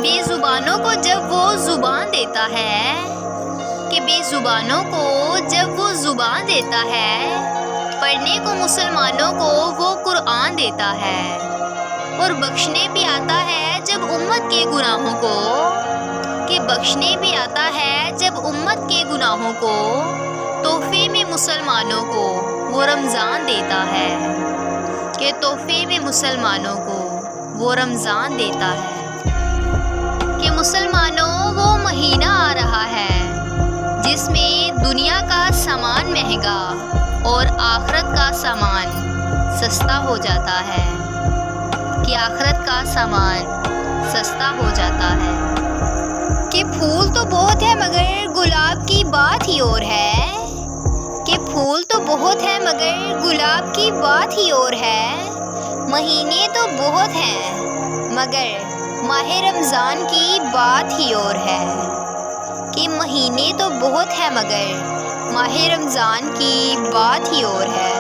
بے زبانوں کو جب وہ زبان دیتا ہے کہ بے زبانوں کو جب وہ زبان دیتا ہے، پڑھنے کو مسلمانوں کو وہ قرآن دیتا ہے، اور بخشنے بھی آتا ہے جب امت کے گناہوں کو، کہ بخشنے بھی آتا ہے جب امت کے گناہوں کو، تحفے میں مسلمانوں کو وہ رمضان دیتا ہے، کہ تحفے میں مسلمانوں کو وہ رمضان دیتا ہے، کہ مسلمانوں وہ مہینہ آ رہا ہے جس میں دنیا کا سامان مہنگا اور آخرت کا سامان سستا ہو جاتا ہے، کہ آخرت کا سامان سستا ہو جاتا ہے، کہ پھول تو بہت ہے مگر گلاب کی بات ہی اور ہے، کہ پھول تو بہت ہے مگر گلاب کی بات ہی اور ہے، مہینے تو بہت ہیں مگر ماہ رمضان کی بات ہی اور ہے، کہ مہینے تو بہت ہے مگر ماہ رمضان کی بات ہی اور ہے۔